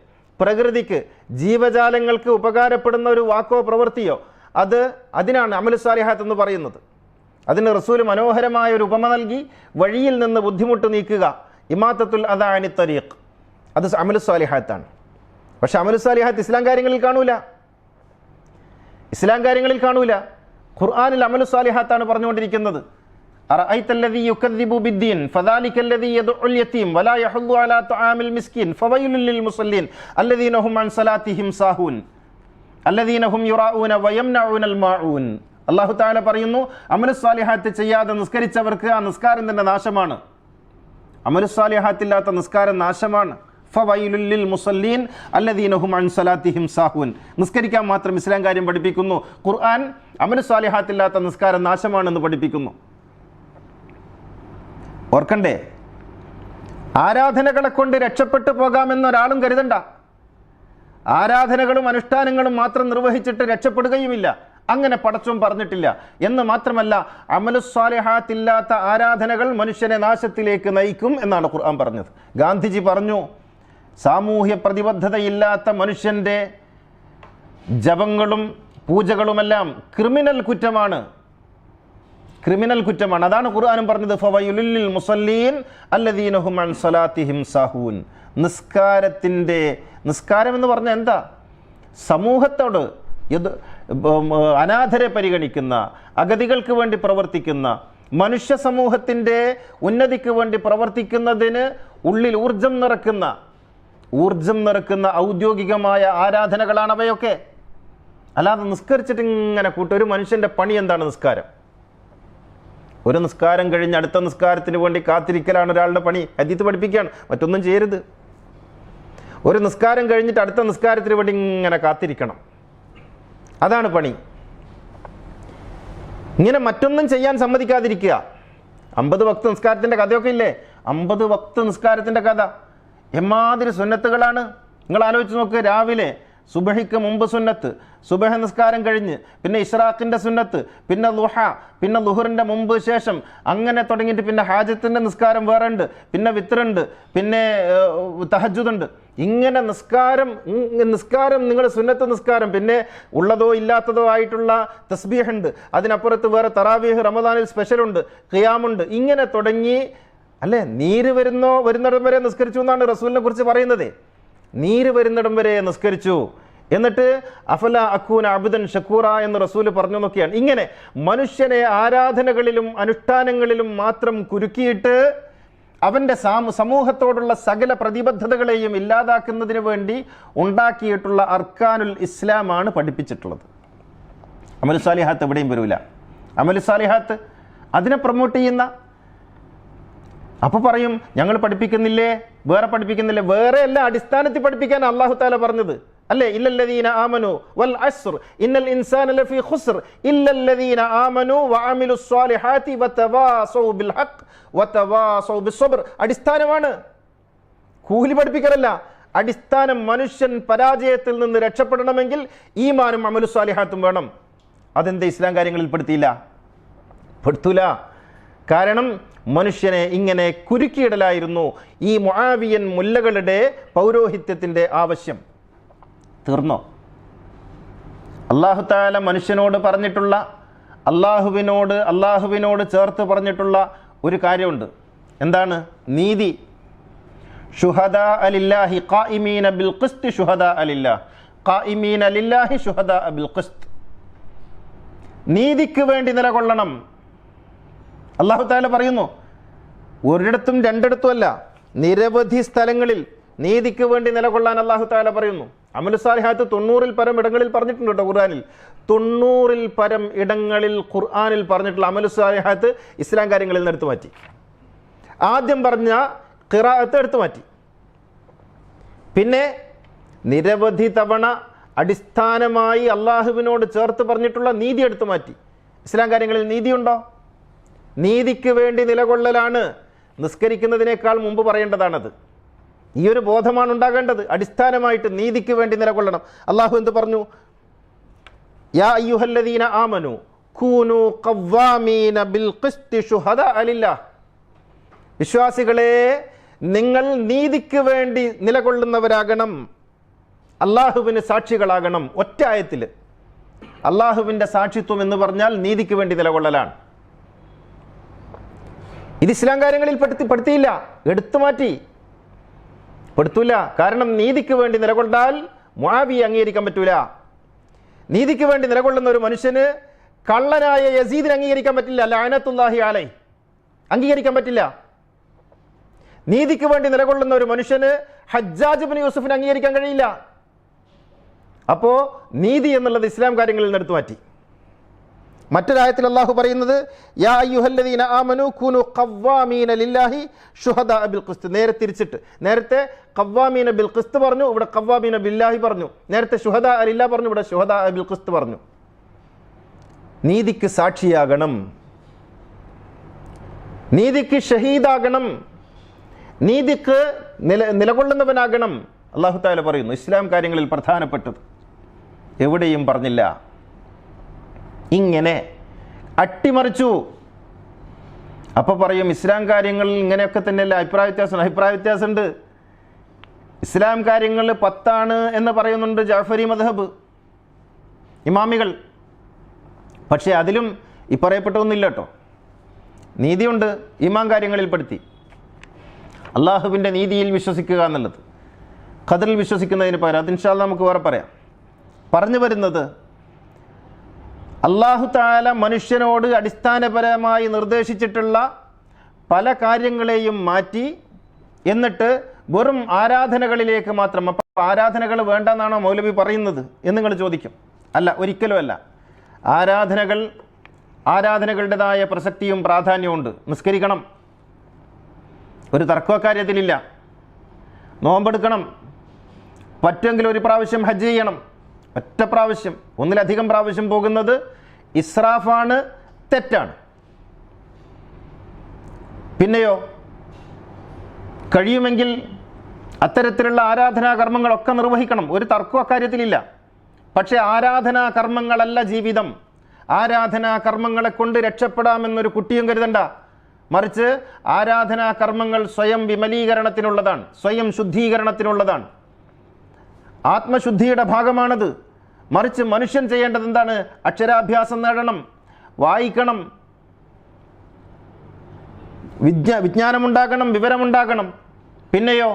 പ്രകൃതിക്ക്, ജീവജാലങ്ങൾക്ക് ഉപകാരപ്പെടുന്ന ഒരു വാക്കോ പ്രവൃത്തിയോ, അതിനാണ് അമലുസ്സാലിഹാത്ത് എന്ന് പറയുന്നത്. അതിന് റസൂൽ മനോഹരമായ ഒരു ഉപമ നൽകി, വഴിയിൽ നിന്ന് ബുദ്ധിമുട്ട് നീക്കുക, ഇമാത്തത്തുൽ അദാ അനി തരീഖ്, അത് അമലുസ്സാലിഹാത്താണ്. പക്ഷെ അമലുസ്സാലിഹാത്ത് ഇസ്ലാം കാര്യങ്ങളിൽ കാണൂല. ഇസ്ലാം കാര്യങ്ങളിൽ കാണൂല. ഖുർആനിൽ അമലുസ്സാലിഹാത്താണ് പറഞ്ഞുകൊണ്ടിരിക്കുന്നത്. അറഅയ്തല്ലദീ യുകദ്ദിബു ബിദ്ദീൻ ഫദാലികല്ലദീ യദ്ഉൽ യതീം വലാ യഹുദ്ദു അലാ തആമിൽ മിസ്കീൻ ഫവൈലുൽ ലിൽ മുസല്ലീൻ അല്ലദീന ഹും അൻ സലാത്തിഹിം സാഹൂൻ അല്ലദീന ഹും യുറാഊന വയംനഊനൽ മാഊൻ. അല്ലാഹു തആല പറയുന്നു, അമലുസ് സാലിഹാത്ത് ചെയ്യാതെ നിസ്കരിച്ചവർക്ക് ആ നിസ്കാരം തന്നെ നാശമാണ്. അമലുസ് സാലിഹാത്തില്ലാത്ത നിസ്കാരം നാശമാണ്. ഫവൈലുൽ ലിൽ മുസല്ലീൻ അല്ലദീന ഹും അൻ സലാത്തിഹിം സാഹൂൻ. നിസ്കരിക്കാൻ മാത്രം ഇസ്ലാം കാര്യം പഠിപ്പിക്കുന്നു. ഖുർആൻ അമലുസ് സാലിഹാത്തില്ലാത്ത നിസ്കാരം നാശമാണെന്ന് പഠിപ്പിക്കുന്നു. ഓർക്കണ്ടേ, ആരാധനകളെ കൊണ്ട് രക്ഷപ്പെട്ടു പോകാമെന്നൊരാളും കരുതണ്ട. ആരാധനകളും അനുഷ്ഠാനങ്ങളും മാത്രം നിർവഹിച്ചിട്ട് രക്ഷപ്പെടുകയുമില്ല. അങ്ങനെ പടച്ചോൻ പറഞ്ഞിട്ടില്ല. എന്ന് മാത്രമല്ല, അമലുസ് സാലിഹാത്തില്ലാത്ത ആരാധനകൾ മനുഷ്യനെ നാശത്തിലേക്ക് നയിക്കും എന്നാണ് ഖുർആൻ പറഞ്ഞത്. ഗാന്ധിജി പറഞ്ഞു, സാമൂഹ്യ പ്രതിബദ്ധതയില്ലാത്ത മനുഷ്യൻ്റെ ജപങ്ങളും പൂജകളുമെല്ലാം ക്രിമിനൽ കുറ്റമാണ്. അതാണ് ഖുർആനും പറഞ്ഞത്, ഫവൈലുൽ ലിൽ മുസല്ലീൻ അല്ലദീന ഹും അൻ സലാത്തിഹിം സാഹൂൻ. നിസ്കാരം എന്ന് പറഞ്ഞാൽ എന്താ? സമൂഹത്തോട് അനാഥരെ പരിഗണിക്കുന്ന, അഗതികൾക്ക് വേണ്ടി പ്രവർത്തിക്കുന്ന, മനുഷ്യ സമൂഹത്തിൻ്റെ ഉന്നതിക്ക് വേണ്ടി പ്രവർത്തിക്കുന്നതിന് ഉള്ളിൽ ഊർജം നിറക്കുന്ന ഔദ്യോഗികമായ ആരാധനകളാണ് അവയൊക്കെ. അല്ലാതെ നിസ്കരിച്ചിട്ട് ഇങ്ങനെ ഒരു മനുഷ്യൻ്റെ പണി എന്താണ് നിസ്കാരം? ഒരു നിസ്കാരം കഴിഞ്ഞ് അടുത്ത നിസ്കാരത്തിന് വേണ്ടി കാത്തിരിക്കലാണ് ഒരാളുടെ പണി. ഹദീത്ത് പഠിപ്പിക്കുകയാണ്, മറ്റൊന്നും ചെയ്യരുത്. ഒരു നിസ്കാരം കഴിഞ്ഞിട്ട് അടുത്ത നിസ്കാരത്തിന് വേണ്ടി ഇങ്ങനെ കാത്തിരിക്കണം, അതാണ് പണി. ഇങ്ങനെ മറ്റൊന്നും ചെയ്യാൻ സമ്മതിക്കാതിരിക്കുക. 50 വക്ത് നിസ്കാരത്തിൻ്റെ കഥയൊക്കെ ഇല്ലേ? 50 വക്ത് നിസ്കാരത്തിൻ്റെ കഥ എമ്മാതിരി സുന്നത്തുകളാണ്. നിങ്ങൾ ആലോചിച്ച് നോക്ക്. രാവിലെ സുബഹിക്ക് മുമ്പ് സുന്നത്ത്, സുബഹ നിസ്കാരം കഴിഞ്ഞ്, പിന്നെ ഇഷ്റാഖിൻ്റെ സുന്നത്ത്, പിന്നെ ളുഹ, പിന്നെ ളുഹറിൻ്റെ മുമ്പ് ശേഷം, അങ്ങനെ തുടങ്ങിയിട്ട് പിന്നെ ഹാജത്തിൻ്റെ നിസ്കാരം വേറെ ഉണ്ട്, പിന്നെ വിത്റുണ്ട്, പിന്നെ തഹജ്ജുദുണ്ട്. ഇങ്ങനെ നിസ്കാരം നിങ്ങൾ സുന്നത്ത് നിസ്കാരം, പിന്നെ ഉള്ളതോ ഇല്ലാത്തതോ ആയിട്ടുള്ള തസ്ബീഹ് ഉണ്ട്, അതിനപ്പുറത്ത് വേറെ തറാവീഹ് റമദാനിൽ സ്പെഷ്യലുണ്ട്, ഖിയാമുണ്ട്. ഇങ്ങനെ തുടങ്ങി അല്ലേ, വരുന്നിടം വരെ നിസ്കരിച്ചു എന്നാണ് റസൂലിനെ കുറിച്ച് പറയുന്നത്. നീര് വരുന്നിടം വരെ നിസ്കരിച്ചു. എന്നിട്ട് അഫല അക്കൂന അബ്ദൻ ഷക്കൂറ എന്ന് റസൂല് പറഞ്ഞു നോക്കിയാണ്. ഇങ്ങനെ മനുഷ്യനെ ആരാധനകളിലും അനുഷ്ഠാനങ്ങളിലും മാത്രം കുരുക്കിയിട്ട് അവൻ്റെ സമൂഹത്തോടുള്ള സകല പ്രതിബദ്ധതകളെയും ഇല്ലാതാക്കുന്നതിന് വേണ്ടി ഉണ്ടാക്കിയിട്ടുള്ള അർക്കാനുൽ ഇസ്ലാമാണ് പഠിപ്പിച്ചിട്ടുള്ളത്. അമലു സാലിഹാത്ത് എവിടെയും വരില്ല. അമലു സാലിഹാത്ത് അതിനെ പ്രൊമോട്ട് ചെയ്യുന്ന, അപ്പോൾ പറയും ഞങ്ങൾ പഠിപ്പിക്കുന്നില്ലേ, വേറെ എല്ലാ അടിസ്ഥാനത്തിൽ പഠിപ്പിക്കാൻ അല്ലാഹു തആല പറഞ്ഞത് അല്ലേ? ഇല്ലല്ലദീന ആമനു വൽ അസ്ർ ഇന്നൽ ഇൻസാന ലഫീ ഖുസ്ർ ഇല്ലല്ലദീന ആമനു വഅമിലുസ് സ്വാലിഹാത്തി വതവാസൗ ബിൽ ഹഖ് വതവാസൗ ബിസ്സബ്ർ. അടിസ്ഥാനമാണ്, കൂലി പഠിപ്പിക്കലല്ല. അടിസ്ഥാനം മനുഷ്യൻ പരാജയത്തിൽ നിന്ന് രക്ഷപ്പെടണമെങ്കിൽ ഈമാനും അമലുസ് സ്വാലിഹാത്തും വേണം. അതെന്താ ഇസ്ലാം കാര്യങ്ങളിൽ പെടുത്തൂല. കാരണം മനുഷ്യനെ ഇങ്ങനെ കുരുക്കിയിടലായിരുന്നു ഈ മുആവിയൻ മുല്ലകളുടെ പൗരോഹിത്യത്തിൻ്റെ ആവശ്യം. തീർന്നോ? അല്ലാഹു തആല മനുഷ്യനോട് പറഞ്ഞിട്ടുള്ള, അല്ലാഹുവിനോട് ചേർത്ത് പറഞ്ഞിട്ടുള്ള ഒരു കാര്യമുണ്ട്. എന്താണ്? നീതി. ശുഹദാ അലില്ലാഹി ഖായിമീന ബിൽ ഖിസ്ത് ശുഹദാ അലില്ലാഹ് ഖായിമീന ലില്ലാഹി ശുഹദാ ബിൽ ഖിസ്ത്. നീതിക്ക് വേണ്ടി നിലകൊള്ളണം. അല്ലാഹു തആല പറയുന്നു, ഒരിടത്തും രണ്ടിടത്തും അല്ല, നിരവധി സ്ഥലങ്ങളിൽ നീതിക്ക് വേണ്ടി നിലകൊള്ളാൻ അല്ലാഹു തആല പറയുന്നു. അമലു സാലിഹാത്ത് 90-ൽ പരം ഇടങ്ങളിൽ പറഞ്ഞിട്ടുണ്ട് കേട്ടോ. ഖുർആനിൽ 90-ൽ പരം ഇടങ്ങളിൽ ഖുർആനിൽ പറഞ്ഞിട്ടുള്ള അമലു സാലിഹാത്ത് ഇസ്ലാം കാര്യങ്ങളിൽ നിന്ന് എടുത്തു മാറ്റി. ആദ്യം പറഞ്ഞ ഖിറാഅത്ത് എടുത്തു മാറ്റി. പിന്നെ നിരവധി തവണ അടിസ്ഥാനമായി അള്ളാഹുവിനോട് ചേർത്ത് പറഞ്ഞിട്ടുള്ള നീതി എടുത്തു മാറ്റി. ഇസ്ലാം കാര്യങ്ങളിൽ നീതിയുണ്ടോ? നീതിക്ക് വേണ്ടി നിലകൊള്ളലാണ് നിസ്കരിക്കുന്നതിനേക്കാൾ മുമ്പ് പറയേണ്ടതാണത്. ഈ ഒരു ബോധമാണ് ഉണ്ടാകേണ്ടത്. അടിസ്ഥാനമായിട്ട് നീതിക്ക് വേണ്ടി നിലകൊള്ളണം. അള്ളാഹു എന്ത് പറഞ്ഞു? യാ അയ്യുഹല്ലദീന ആമനു കൂനു ഖവ്വാമീന ബിൽ ഖിസ്തി ശുഹദാ ലില്ലാഹ്. വിശ്വാസികളെ, നിങ്ങൾ നീതിക്ക് വേണ്ടി നിലകൊള്ളുന്നവരാകണം, അള്ളാഹുവിന് സാക്ഷികളാകണം. ഒറ്റ ആയത്തിൽ അള്ളാഹുവിൻ്റെ സാക്ഷിത്വം എന്ന് പറഞ്ഞാൽ നീതിക്ക് വേണ്ടി നിലകൊള്ളലാണ്. ഇത് ഇസ്ലാം കാര്യങ്ങളിൽ പെടുത്തിയില്ല, എടുത്തു മാറ്റി. പെടുത്തൂല. കാരണം നീതിക്ക് വേണ്ടി നിലകൊണ്ടാൽ മുആവിയെ അംഗീകരിക്കാൻ പറ്റൂല. നീതിക്ക് വേണ്ടി നിലകൊള്ളുന്ന ഒരു മനുഷ്യന് കള്ളനായ യസീദിനെ അംഗീകരിക്കാൻ പറ്റില്ല, ലഅനത്തുല്ലാഹി അലൈഹി, അംഗീകരിക്കാൻ പറ്റില്ല. നീതിക്ക് വേണ്ടി നിലകൊള്ളുന്ന ഒരു മനുഷ്യന് ഹജ്ജാജ് ഇബ്നു യൂസുഫിനെ അംഗീകരിക്കാൻ കഴിയില്ല. അപ്പോൾ നീതി എന്നുള്ളത് ഇസ്ലാം കാര്യങ്ങളിൽ നിന്ന് എടുത്തു മാറ്റി. മറ്റൊരായത്തിൽ അല്ലാഹു പറയുന്നത് യാ അയ്യുഹല്ലദീന ആമനൂ കൂനു ഖവ്വാമീന ലില്ലാഹി ശുഹദാ ബിൽ ഖിസ്ത്. നേരെ തിരിച്ചിട്ട്, നേരത്തെ ഖവ്വാമീന ബിൽ ഖിസ്ത് പറഞ്ഞു, ഇവിടെ ഖവ്വാമീന ബില്ലാഹി പറഞ്ഞു. നേരത്തെ ശുഹദാ ലില്ലാഹി പറഞ്ഞു, ഇവിടെ ശുഹദാ ബിൽ ഖിസ്ത് പറഞ്ഞു. നീതിക്ക് സാക്ഷിയാകണം, നീതിക്ക് ഷഹീദാകണം, നീതിക്ക് നിലകൊള്ളുന്നവനാകണം. അല്ലാഹു തആല പറയുന്നു. ഇസ്ലാം കാര്യങ്ങളിൽ പ്രധാനപ്പെട്ടത് എവിടെയും പറഞ്ഞില്ല. ഇങ്ങനെ അട്ടിമറിച്ചു. അപ്പോൾ പറയും ഇസ്ലാം കാര്യങ്ങളിൽ ഇങ്ങനെയൊക്കെ തന്നെയല്ല, അഭിപ്രായ വ്യത്യാസമുണ്ട്. ഇസ്ലാം കാര്യങ്ങൾ 10 എന്ന് പറയുന്നുണ്ട് ജാഫരി മദ്ഹബ് ഇമാമികൾ. പക്ഷേ അതിലും ഈ പറയപ്പെട്ടൊന്നുമില്ല കേട്ടോ. നീതിയുണ്ട്, ഈമാൻ കാര്യങ്ങളിൽ പെടുത്തി. അള്ളാഹുവിൻ്റെ നീതിയിൽ വിശ്വസിക്കുക എന്നുള്ളത്, ഖദറിൽ വിശ്വസിക്കുന്നതിന് പകരം അത് ഇൻഷാ അല്ലാഹ് നമുക്ക് വേറെ പറയാം. പറഞ്ഞു വരുന്നത്, അല്ലാഹു തആല മനുഷ്യനോട് അടിസ്ഥാനപരമായി നിർദ്ദേശിച്ചിട്ടുള്ള പല കാര്യങ്ങളെയും മാറ്റി എന്നിട്ട് വെറും ആരാധനകളിലേക്ക് മാത്രം. അപ്പം ആരാധനകൾ വേണ്ടെന്നാണോ മൗലവി പറയുന്നത് എന്ന് നിങ്ങൾ ചോദിക്കും. അല്ല, ഒരിക്കലും അല്ല. ആരാധനകളുടേതായ പ്രസക്തിയും പ്രാധാന്യവും ഉണ്ട്. നിസ്കരിക്കണം, ഒരു തർക്കക്കാര്യത്തിലില്ല. നോമ്പെടുക്കണം, പറ്റുമെങ്കിൽ ഒരു പ്രാവശ്യം ഹജ്ജ് ചെയ്യണം. ഒറ്റ പ്രാവശ്യം, ഒന്നിലധികം പ്രാവശ്യം പോകുന്നത് ഇസ്രാഫാണ്, തെറ്റാണ്. പിന്നെയോ കഴിയുമെങ്കിൽ അത്തരത്തിലുള്ള ആരാധനാ കർമ്മങ്ങളൊക്കെ നിർവഹിക്കണം. ഒരു തർക്കം അക്കാര്യത്തിലില്ല. പക്ഷേ ആരാധനാ കർമ്മങ്ങളല്ല ജീവിതം. ആരാധനാ കർമ്മങ്ങളെ കൊണ്ട് രക്ഷപ്പെടാമെന്നൊരു കുട്ടിയും കരുതണ്ട. മറിച്ച് ആരാധനാ കർമ്മങ്ങൾ സ്വയം വിമലീകരണത്തിനുള്ളതാണ്, സ്വയം ശുദ്ധീകരണത്തിനുള്ളതാണ്. ആത്മശുദ്ധിയുടെ ഭാഗമാണത്. മറിച്ച് മനുഷ്യൻ ചെയ്യേണ്ടത് എന്താണ്? അക്ഷരാഭ്യാസം നേടണം, വായിക്കണം, വിജ്ഞാനമുണ്ടാകണം, വിവരമുണ്ടാകണം. പിന്നെയോ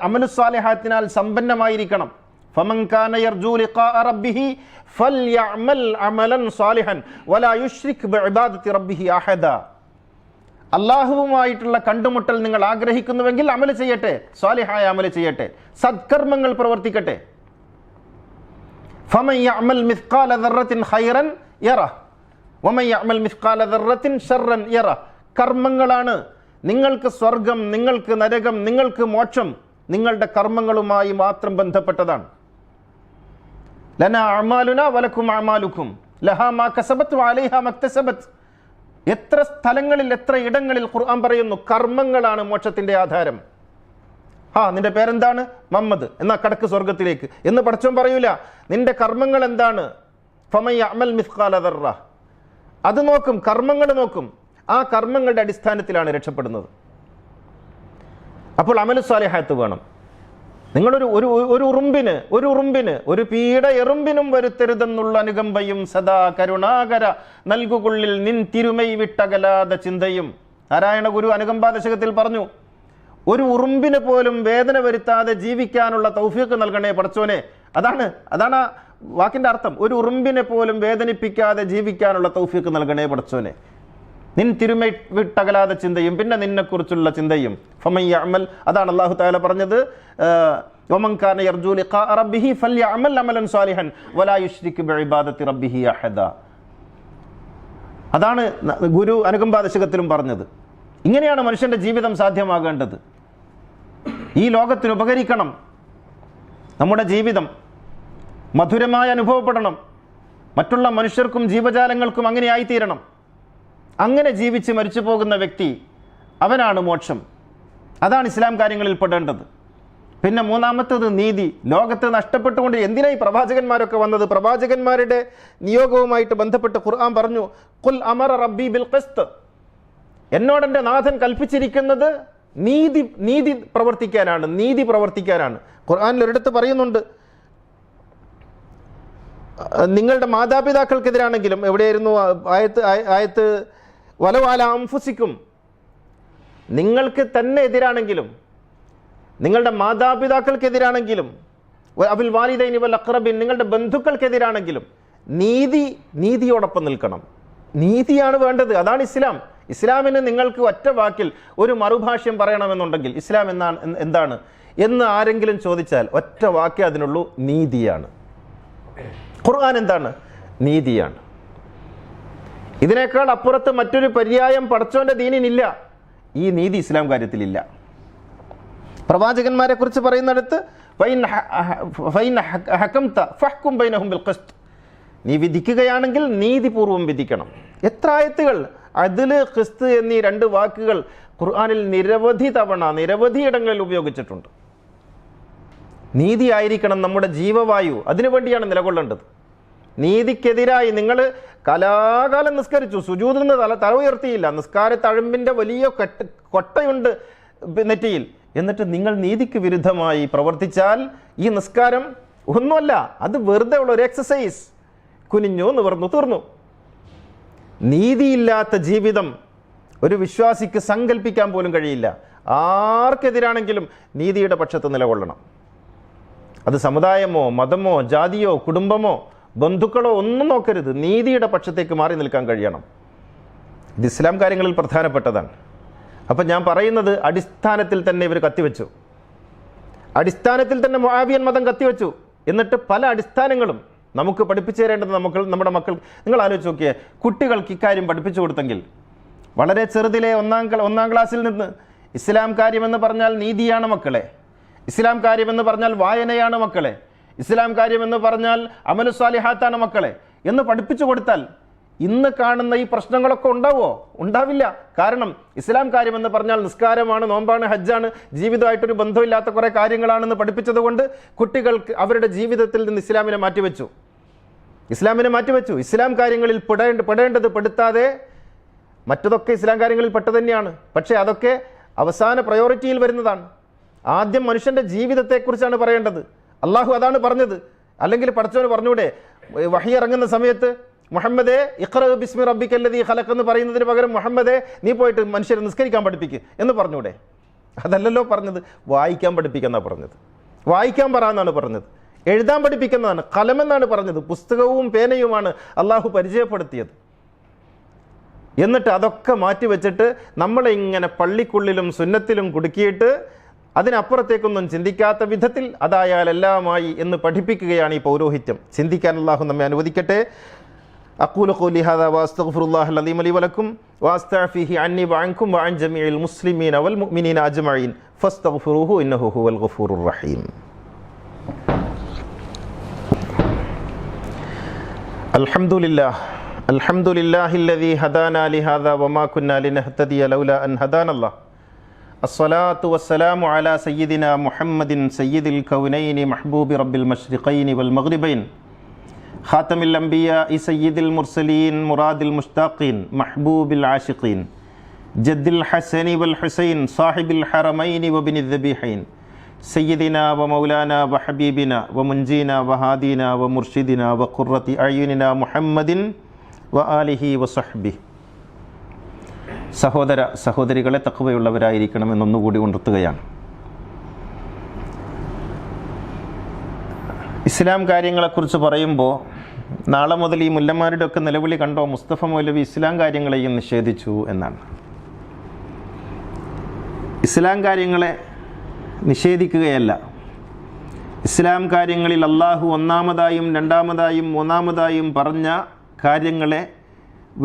അമലുസ്വാലിഹാത്തിനാൽ സമ്പന്നമായിരിക്കണം. ഫമൻ കാന യർജൂ ലിഖാഅ റബ്ബിഹി ഫൽയഅമൽ അമലൻ സാലിഹൻ വലാ യുശ്രിക് ബിഇബാദത്തി റബ്ബിഹി അഹദ. അല്ലാഹുവുമായിട്ടുള്ള കണ്ടുമുട്ടൽ നിങ്ങൾ ആഗ്രഹിക്കുന്നുവെങ്കിൽ അമൽ ചെയ്യട്ടെ, സ്വാലിഹായ അമൽ ചെയ്യട്ടെ, സത്കർമ്മങ്ങൾ പ്രവർത്തിക്കട്ടെ. ഫമൻ യഅമൽ മിസ്ഖാല ദർറത്തിൻ ഖൈറൻ യറഹ് വമൻ യഅമൽ മിസ്ഖാല ദർറത്തിൻ ശർറൻ യറഹ്. കർമ്മങ്ങളാണ് നിങ്ങൾക്ക് സ്വർഗം, നിങ്ങൾക്ക് നരകം, നിങ്ങൾക്ക് മോക്ഷം നിങ്ങളുടെ കർമ്മങ്ങളുമായി മാത്രം ബന്ധപ്പെട്ടതാണ്. ലനാ അഅമാലുനാ വലക്കും അഅമാലുക്കും ലഹാ മാ കസബത് വഅലൈഹാ മക്തസബത്. എത്ര സ്ഥലങ്ങളിൽ, എത്ര ഇടങ്ങളിൽ ഖുർആൻ പറയുന്നു കർമ്മങ്ങളാണ് മോക്ഷത്തിന്റെ ആധാരം. നിന്റെ പേരെന്താണ്? മുഹമ്മദ്. എന്നാ കടക്ക് സ്വർഗത്തിലേക്ക് എന്ന് പടച്ചോൻ പറയൂല. നിന്റെ കർമ്മങ്ങൾ എന്താണ്? ഫമൻ യഅമൽ മിസ്ഖാല ദർറ. അത് നോക്കും, കർമ്മങ്ങൾ നോക്കും. ആ കർമ്മങ്ങളുടെ അടിസ്ഥാനത്തിലാണ് രക്ഷപ്പെടുന്നത്. അപ്പോൾ അമലു സ്വാലിഹാത്ത് വേണം. നിങ്ങളൊരു ഒരു ഉറുമ്പിന് ഒരു പീഡ എറുമ്പിനും വരുത്തരുതെന്നുള്ള അനുകമ്പയും സദാ കരുണാകര നൽകുകൊള്ളിൽ നിൻ തിരുമൈ വിട്ടകലാത ചിന്തയും. നാരായണ ഗുരു അനുകമ്പാദശകത്തിൽ പറഞ്ഞു, ഒരു ഉറുമ്പിന് പോലും വേദന വരുത്താതെ ജീവിക്കാനുള്ള തൗഫീഖ് നൽകണേ പടച്ചോനെ. അതാണ് ആ വാക്കിന്റെ അർത്ഥം. ഒരു ഉറുമ്പിനെ പോലും വേദനിപ്പിക്കാതെ ജീവിക്കാനുള്ള തൗഫീഖ് നൽകണേ പടച്ചോനെ. നിൻ തിരുമൈ വിട്ടകലാതെ ചിന്തയും, പിന്നെ നിന്നെക്കുറിച്ചുള്ള ചിന്തയും. ഫമൻ യഅമൽ, അതാണ് അല്ലാഹു തആല പറഞ്ഞത്, വമൻ കാന യർജൂ ലിഖാഅ റബ്ബിഹി ഫൽയഅമൽ അമലൻ സാലിഹൻ വലാ യുശ്രിക് ബിഇബാദത്തി റബ്ബിഹി അഹദ. അതാണ് ഗുരു അനുകമ്പാദശകത്തിലും പറഞ്ഞത്. ഇങ്ങനെയാണ് മനുഷ്യന്റെ ജീവിതം സാധ്യമാകേണ്ടത്. ഈ ലോകത്തിന് ഉപകരിക്കണം. നമ്മുടെ ജീവിതം മധുരമായി അനുഭവപ്പെടണം. മറ്റുള്ള മനുഷ്യർക്കും ജീവജാലങ്ങൾക്കും അങ്ങനെ ആയിത്തീരണം. അങ്ങനെ ജീവിച്ച് മരിച്ചു പോകുന്ന വ്യക്തി, അവനാണ് മോക്ഷം. അതാണ് ഇസ്ലാം കാര്യങ്ങളിൽ പെടേണ്ടത്. പിന്നെ മൂന്നാമത്തേത് നീതി. ലോകത്ത് നഷ്ടപ്പെട്ടുകൊണ്ട് എന്തിനായി പ്രവാചകന്മാരൊക്കെ വന്നത്? പ്രവാചകന്മാരുടെ നിയോഗവുമായിട്ട് ബന്ധപ്പെട്ട് ഖുർആൻ പറഞ്ഞു, ഖുൽ അമറ റബ്ബി ബിൽ ഖിസ്ത്. എന്നോടെൻ്റെ നാഥൻ കൽപ്പിച്ചിരിക്കുന്നത് നീതി പ്രവർത്തിക്കാനാണ്, നീതി പ്രവർത്തിക്കാനാണ്. ഖുർആനിൽ ഒരിടത്ത് പറയുന്നുണ്ട്, നിങ്ങളുടെ മാതാപിതാക്കൾക്കെതിരാണെങ്കിലും, എവിടെയായിരുന്നു ആയത്ത്? വലവാല അംഫുസിക്കും, നിങ്ങൾക്ക് തന്നെ എതിരാണെങ്കിലും, നിങ്ങളുടെ മാതാപിതാക്കൾക്കെതിരാണെങ്കിലും, അബിൽ വാലിദൈനി വൽ അഖ്റബിൻ, നിങ്ങളുടെ ബന്ധുക്കൾക്കെതിരാണെങ്കിലും നീതിയോടൊപ്പം നിൽക്കണം. നീതിയാണ് വേണ്ടത്. അതാണ് ഇസ്ലാം. ഇസ്ലാമിന് നിങ്ങൾക്ക് ഒറ്റ വാക്കിൽ ഒരു മറുഭാഷ്യം പറയണമെന്നുണ്ടെങ്കിൽ ഇസ്ലാം എന്താണ് എന്ന് ആരെങ്കിലും ചോദിച്ചാൽ ഒറ്റ വാക്കേ അതിനുള്ളൂ, നീതിയാണ്. ഖുർആൻ എന്താണ്? നീതിയാണ്. ഇതിനേക്കാൾ അപ്പുറത്ത് മറ്റൊരു പര്യായം പടച്ചോൻ്റെ ദീനിനില്ല. ഈ നീതി ഇസ്ലാം കാര്യത്തിലില്ല. പ്രവാചകന്മാരെ കുറിച്ച് പറയുന്നിടത്ത് നീ വിധിക്കുകയാണെങ്കിൽ നീതിപൂർവം വിധിക്കണം. എത്ര ആയത്തുകൾ അദ്ല് ഖിസ്ത് എന്നീ രണ്ട് വാക്കുകൾ ഖുർആനിൽ നിരവധി തവണ നിരവധി ഇടങ്ങളിൽ ഉപയോഗിച്ചിട്ടുണ്ട്. നീതിയായിരിക്കണം നമ്മുടെ ജീവവായു, അതിനുവേണ്ടിയാണ് നിലകൊള്ളേണ്ടത്. നീതിക്കെതിരായി നിങ്ങൾ കലാകാലം നിസ്കരിച്ചു, സുജൂദിൽ നിന്ന് തല ഉയർത്തിയില്ല, നിസ്കാര തഴമ്പിൻ്റെ വലിയ കൊട്ടയുണ്ട് നെറ്റിയിൽ, എന്നിട്ട് നിങ്ങൾ നീതിക്ക് വിരുദ്ധമായി പ്രവർത്തിച്ചാൽ ഈ നിസ്കാരം ഒന്നുമല്ല, അത് വെറുതെ ഉള്ള ഒരു എക്സസൈസ്. കുനിഞ്ഞു നിവർന്നു തീർന്നു. നീതിയില്ലാത്ത ജീവിതം ഒരു വിശ്വാസിക്ക് സങ്കല്പിക്കാൻ പോലും കഴിയില്ല. ആർക്കെതിരാണെങ്കിലും നീതിയുടെ പക്ഷത്ത് നിലകൊള്ളണം. അത് സമുദായമോ മതമോ ജാതിയോ കുടുംബമോ ബന്ധുക്കളോ ഒന്നും നോക്കരുത്, നീതിയുടെ പക്ഷത്തേക്ക് മാറി നിൽക്കാൻ കഴിയണം. ഇത് ഇസ്ലാം കാര്യങ്ങളിൽ പ്രധാനപ്പെട്ടതാണ്. അപ്പം ഞാൻ പറയുന്നത് അടിസ്ഥാനത്തിൽ തന്നെ ഇവർ കത്തിവെച്ചു. അടിസ്ഥാനത്തിൽ തന്നെ മുആവിയൻ മതം കത്തിവെച്ചു. എന്നിട്ട് പല അടിസ്ഥാനങ്ങളും നമുക്ക് പഠിപ്പിച്ചു തരേണ്ടത് നമ്മുടെ മക്കൾ. നിങ്ങൾ ആലോചിച്ച് നോക്കിയേ, കുട്ടികൾക്ക് ഇക്കാര്യം പഠിപ്പിച്ചു കൊടുത്തെങ്കിൽ വളരെ ചെറുതിലെ ഒന്നാം ക്ലാസ്സിൽ നിന്ന് ഇസ്ലാം കാര്യമെന്ന് പറഞ്ഞാൽ നീതിയാണ് മക്കളെ, ഇസ്ലാം കാര്യമെന്ന് പറഞ്ഞാൽ വായനയാണ് മക്കളെ, ഇസ്ലാം കാര്യമെന്ന് പറഞ്ഞാൽ അമലു സാലിഹാത്താണ് മക്കളെ എന്ന് പഠിപ്പിച്ചു കൊടുത്താൽ ഇന്ന് കാണുന്ന ഈ പ്രശ്നങ്ങളൊക്കെ ഉണ്ടാവുമോ? ഉണ്ടാവില്ല. കാരണം ഇസ്ലാം കാര്യമെന്ന് പറഞ്ഞാൽ നിസ്കാരമാണ്, നോമ്പാണ്, ഹജ്ജാണ്, ജീവിതമായിട്ടൊരു ബന്ധമില്ലാത്ത കുറേ കാര്യങ്ങളാണെന്ന് പഠിപ്പിച്ചത് കൊണ്ട് കുട്ടികൾക്ക് അവരുടെ ജീവിതത്തിൽ നിന്ന് ഇസ്ലാമിനെ മാറ്റിവെച്ചു. ഇസ്ലാം കാര്യങ്ങളിൽ പെടേണ്ടത് പെടുത്താതെ മറ്റതൊക്കെ ഇസ്ലാം കാര്യങ്ങളിൽ പെട്ടു തന്നെയാണ്. പക്ഷേ അതൊക്കെ അവസാന പ്രയോറിറ്റിയിൽ വരുന്നതാണ്. ആദ്യം മനുഷ്യൻ്റെ ജീവിതത്തെക്കുറിച്ചാണ് പറയേണ്ടത്. അള്ളാഹു അതാണ് പറഞ്ഞത്. അല്ലെങ്കിൽ പടച്ചവന് പറഞ്ഞൂടെ, വഹി ഇറങ്ങുന്ന സമയത്ത് മുഹമ്മദേ ഇഖ്റ ബിസ്മി റബ്ബിക്കല്ലദീ ഖലഖ് എന്ന് പറയുന്നതിന് പകരം മുഹമ്മദേ നീ പോയിട്ട് മനുഷ്യരെ നിസ്കരിക്കാൻ പഠിപ്പിക്കുക എന്ന് പറഞ്ഞൂടെ? അതല്ലല്ലോ പറഞ്ഞത്. വായിക്കാൻ പഠിപ്പിക്കെന്നാണ് പറഞ്ഞത്. വായിക്കാൻ പറയാന്നാണ് പറഞ്ഞത്. എഴുതാൻ പഠിപ്പിക്കുന്നതാണ്. കലമെന്നാണ് പറഞ്ഞത്. പുസ്തകവും പേനയുമാണ് അള്ളാഹു പരിചയപ്പെടുത്തിയത്. എന്നിട്ട് അതൊക്കെ മാറ്റിവെച്ചിട്ട് നമ്മളെ ഇങ്ങനെ പള്ളിക്കുള്ളിലും സുന്നത്തിലും കുടുക്കിയിട്ട് അതിനപ്പുറത്തേക്കൊന്നും ചിന്തിക്കാത്ത വിധത്തിൽ അതായാൽ എല്ലാമായി എന്ന് പഠിപ്പിക്കുകയാണ് ഈ പൗരോഹിത്യം. ചിന്തിക്കാൻ അള്ളാഹു നമ്മെ അനുവദിക്കട്ടെ. أقول قولي هذا وأستغفر الله العظيم لي ولكم وأستعفيه عني وعنكم وعن جميع المسلمين والمؤمنين أجمعين فاستغفروه إنه هو الغفور الرحيم. الحمد لله الذي هدانا لهذا وما كنا لنهتدي لولا أن هدانا الله. الصلاة والسلام على سيدنا محمد سيد الكونين محبوب رب المشرقين والمغربين خاتم الأنبياء سيد المرسلين مراد المشتاقين محبوب العاشقين جد الحسن والحسين صاحب الحرمين وبن الذبيحين سيدنا ومولانا وحبيبنا ومنجينا وهادينا ومرشدنا وقرة أعيننا محمد وآله وصحبه. സഹോദരികളെ തഖ്വയുള്ളവരായിരിക്കണമെന്നൊന്നുകൂടി ഉണർത്തുകയാണ്. ഇസ്ലാം കാര്യങ്ങളെക്കുറിച്ച് പറയുമ്പോൾ നാളെ മുതൽ ഈ മുല്ലന്മാരുടെ ഒക്കെ നിലവിളി കണ്ടോ, മുസ്തഫ മൗലവി ഇസ്ലാം കാര്യങ്ങളെയും നിഷേധിച്ചു എന്നാണ്. ഇസ്ലാം കാര്യങ്ങളെ നിഷേധിക്കുകയല്ല, ഇസ്ലാം കാര്യങ്ങളിൽ അള്ളാഹു ഒന്നാമതായും രണ്ടാമതായും മൂന്നാമതായും പറഞ്ഞ കാര്യങ്ങളെ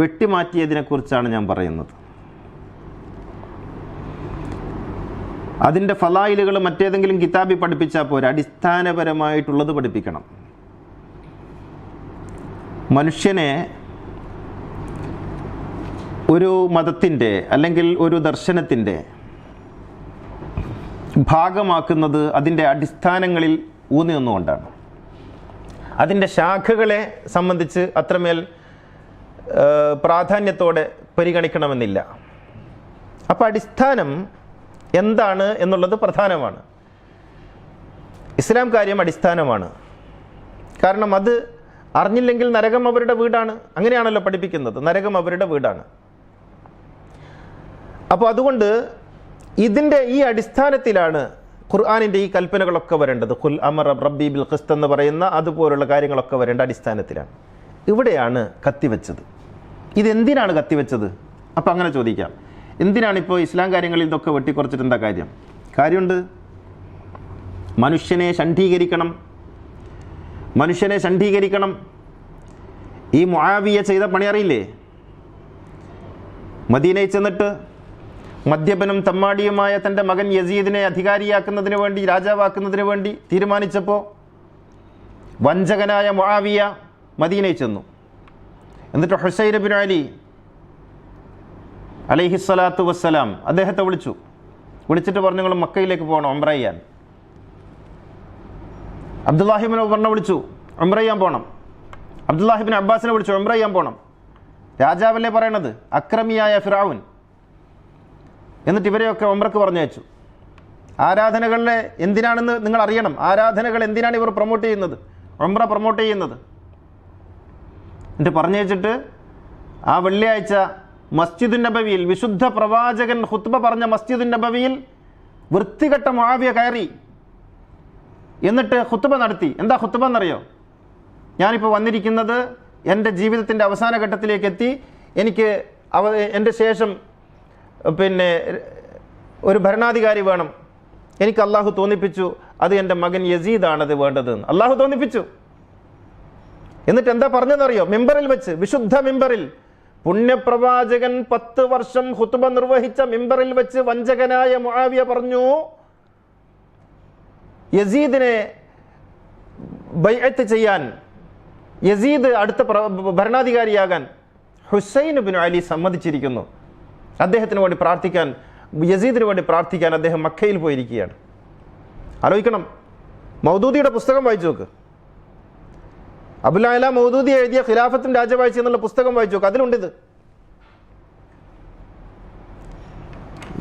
വെട്ടിമാറ്റിയതിനെക്കുറിച്ചാണ് ഞാൻ പറയുന്നത്. അതിൻ്റെ ഫലായിലുകൾ മറ്റേതെങ്കിലും കിതാബിൽ പഠിപ്പിച്ചാൽ പോരാ, അടിസ്ഥാനപരമായിട്ടുള്ളത് പഠിപ്പിക്കണം. മനുഷ്യനെ ഒരു മതത്തിൻ്റെ അല്ലെങ്കിൽ ഒരു ദർശനത്തിൻ്റെ ഭാഗമാക്കുന്നത് അതിൻ്റെ അടിസ്ഥാനങ്ങളിൽ ഊന്നി നിന്നുകൊണ്ടാണ്. അതിൻ്റെ ശാഖകളെ സംബന്ധിച്ച് അത്രമേൽ പ്രാധാന്യത്തോടെ പരിഗണിക്കണമെന്നില്ല. അപ്പോൾ അടിസ്ഥാനം എന്താണ് എന്നുള്ളത് പ്രധാനമാണ്. ഇസ്ലാം കാര്യം അടിസ്ഥാനമാണ്. കാരണം അത് അറിഞ്ഞില്ലെങ്കിൽ നരകം അവരുടെ വീടാണ്. അങ്ങനെയാണല്ലോ പഠിപ്പിക്കുന്നത്, നരകം അവരുടെ വീടാണ്. അപ്പോൾ അതുകൊണ്ട് ഇതിൻ്റെ ഈ അടിസ്ഥാനത്തിലാണ് ഖുർആനിൻ്റെ ഈ കൽപ്പനകളൊക്കെ വരേണ്ടത്. ഖുൽ അമറ റബ്ബി ബിൽ ഖിസ്ത് എന്ന് പറയുന്ന അതുപോലുള്ള കാര്യങ്ങളൊക്കെ വരേണ്ട അടിസ്ഥാനത്തിലാണ്. ഇവിടെയാണ് കത്തിവെച്ചത്. ഇതെന്തിനാണ് കത്തിവെച്ചത്? അപ്പം അങ്ങനെ ചോദിക്കാം, എന്തിനാണിപ്പോൾ ഇസ്ലാം കാര്യങ്ങളിൽ ഇതൊക്കെ വെട്ടിക്കുറച്ചിട്ട് എന്താ കാര്യം? കാര്യമുണ്ട്. മനുഷ്യനെ ഷണ്ഡീകരിക്കണം. ഈ മുആവിയ ചെയ്ത പണി അറിയില്ലേ? മദീനയിൽ ചെന്നിട്ട് മദ്യപനും തമ്മാടിയുമായ തൻ്റെ മകൻ യസീദിനെ അധികാരിയാക്കുന്നതിന് വേണ്ടി, രാജാവാക്കുന്നതിന് വേണ്ടി തീരുമാനിച്ചപ്പോൾ വഞ്ചകനായ മുആവിയ മദീനയിൽ ചെന്നു. എന്നിട്ട് ഹുസൈൻ ബിൻ അലി അലൈഹിസ്സലാത്തു വസ്സലാം അദ്ദേഹത്തെ വിളിച്ചിട്ട് പറഞ്ഞു, നിങ്ങൾ മക്കയിലേക്ക് പോകണം ഉംറ ചെയ്യാൻ. അബ്ദുല്ലാഹിബിൻ ഉമറിനെ വിളിച്ചു, ഉംറ ചെയ്യാൻ പോകണം. അബ്ദുല്ലാഹിബിൻ അബ്ബാസിനെ വിളിച്ചു, ഉംറ ചെയ്യാൻ പോകണം. രാജാവല്ലേ പറയണത്, അക്രമിയായ ഫിറഔൻ. എന്നിട്ട് ഇവരെയൊക്കെ ഉംറക്ക് പറഞ്ഞയച്ചു. ആരാധനകളെ എന്തിനാണെന്ന് നിങ്ങൾ അറിയണം. ആരാധനകൾ എന്തിനാണ് ഇവർ പ്രൊമോട്ട് ചെയ്യുന്നത്, ഉംറ പ്രൊമോട്ട് ചെയ്യുന്നത്. എന്നിട്ട് പറഞ്ഞയച്ചിട്ട് ആ വെള്ളിയാഴ്ച മസ്ജിദുൻ നബവിയിൽ, വിശുദ്ധ പ്രവാചകൻ ഖുത്ബ പറഞ്ഞ മസ്ജിദുൻ നബവിയിൽ വൃത്തികെട്ട മുആവിയ കയറി. എന്നിട്ട് ഖുത്ബ നടത്തി. എന്താ ഖുത്ബ എന്നറിയോ? ഞാനിപ്പോൾ വന്നിരിക്കുന്നത് എൻ്റെ ജീവിതത്തിൻ്റെ അവസാന ഘട്ടത്തിലേക്ക് എത്തി, എനിക്ക് എൻ്റെ ശേഷം ഒരു ഭരണാധികാരി വേണം. എനിക്ക് അള്ളാഹു തോന്നിപ്പിച്ചു, അത് എൻ്റെ മകൻ യസീദാണത് വേണ്ടതെന്ന് അള്ളാഹു തോന്നിപ്പിച്ചു. എന്നിട്ട് എന്താ പറഞ്ഞതെന്നറിയോ? മിമ്പറിൽ വെച്ച്, വിശുദ്ധ മിമ്പറിൽ, പുണ്യപ്രവാചകൻ 10 വർഷം ഖുത്ബ നിർവഹിച്ച മിമ്പറിൽ വെച്ച് വഞ്ചകനായ മുആവിയ പറഞ്ഞു, യസീദിനെ ബൈഅത്ത് ചെയ്യാൻ, യസീദ് അടുത്ത ഭരണാധികാരിയാകാൻ ഹുസൈൻ ബിൻ അലി സമ്മതിച്ചിരിക്കുന്നു. അദ്ദേഹത്തിന് വേണ്ടി പ്രാർത്ഥിക്കാൻ, യസീദിന് വേണ്ടി പ്രാർത്ഥിക്കാൻ അദ്ദേഹം മക്കയിൽ പോയിരിക്കുകയാണ്. ആലോചിക്കണം. മൗദൂദിയുടെ പുസ്തകം വായിച്ചു നോക്ക്. അബുൽ അല മൗദൂദി എഴുതിയ ഖിലാഫത്തും രാജവാഴ്ച എന്നുള്ള പുസ്തകം വായിച്ചു നോക്ക്. അതിലുണ്ട്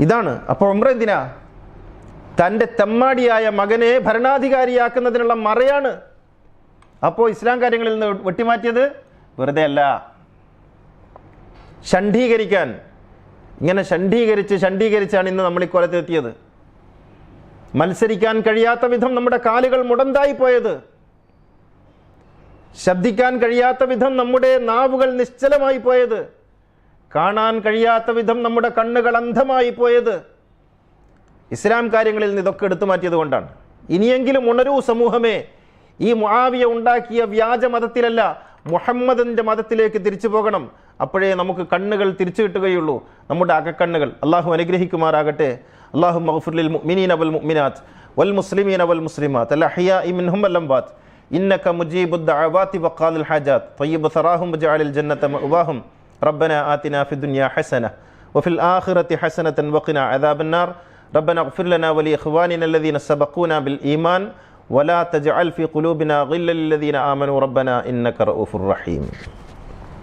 ഇതാണ്. അപ്പോൾ ഉംറ എന്തിനാ? തൻ്റെ തെമ്മാടിയായ മകനെ ഭരണാധികാരിയാക്കുന്നതിനുള്ള മറയാണ്. അപ്പോൾ ഇസ്ലാം കാര്യങ്ങളിൽ നിന്ന് വെട്ടിമാറ്റിയത് വെറുതെ അല്ല, ഷണ്ഡീകരിക്കാൻ. ഇങ്ങനെ ഷണ്ഡീകരിച്ചാണ് ഇന്ന് നമ്മൾ ഇക്കൊലത്തെത്തിയത്. മത്സരിക്കാൻ കഴിയാത്ത വിധം നമ്മുടെ കാലുകൾ മുടന്തായി പോയത്, ശബ്ദിക്കാൻ കഴിയാത്ത വിധം നമ്മുടെ നാവുകൾ നിശ്ചലമായി പോയത്, കാണാൻ കഴിയാത്ത വിധം നമ്മുടെ കണ്ണുകൾ അന്ധമായി പോയത് ഇസ്ലാം കാര്യങ്ങളിൽ നിന്ന് ഇതൊക്കെ എടുത്തു മാറ്റിയത് കൊണ്ടാണ്. ഇനിയെങ്കിലും ഉണരൂ സമൂഹമേ, ഈ മുആവിയ ഉണ്ടാക്കിയ വ്യാജ മതത്തിലല്ല, മുഹമ്മദിൻ്റെ മതത്തിലേക്ക് തിരിച്ചു പോകണം. അപ്പോഴേ നമുക്ക് കണ്ണുകൾ തിരിച്ചു കിട്ടുകയുള്ളൂ, നമ്മുടെ അകക്കണ്ണുകൾ. അള്ളാഹു അനുഗ്രഹിക്കുമാറാകട്ടെ. അല്ലാഹുമ്മ ഗ്ഫിർ ലിൽ മുഅ്മിനീന വൽ മുഅ്മിനാത്ത് വൽ മുസ്ലിമീന വൽ മുസ്ലിമാത്ത് അൽ അഹ്യാഇ മിൻഹും വൽ അംവാത്ത് ഇന്നക മുജീബുദ് ദഅവാതി വഖാദിൽ ഹാജാത്ത് ത്വയ്യിബ് സറാഹും വജഅലിൽ ജന്നത മഅവാഹും റബ്ബനാ ആതിനാ ഫിദ് ദുനിയാ ഹസന വഫിൽ ആഖിറതി ഹസനതൻ വഖിനാ അദാബൻ നാർ റബ്ബനാ ഗ്ഫിർ ലനാ വലി ഇഖ്വാനിന അല്ലദീന സബഖൂനാ ബിൽ ഈമാൻ വലാ തജ്അൽ ഫീ ഖുലൂബിനാ ഗില്ലൽ ലല്ലദീന ആമനൂ റബ്ബനാ ഇന്നക റഊഫുർ റഹീം.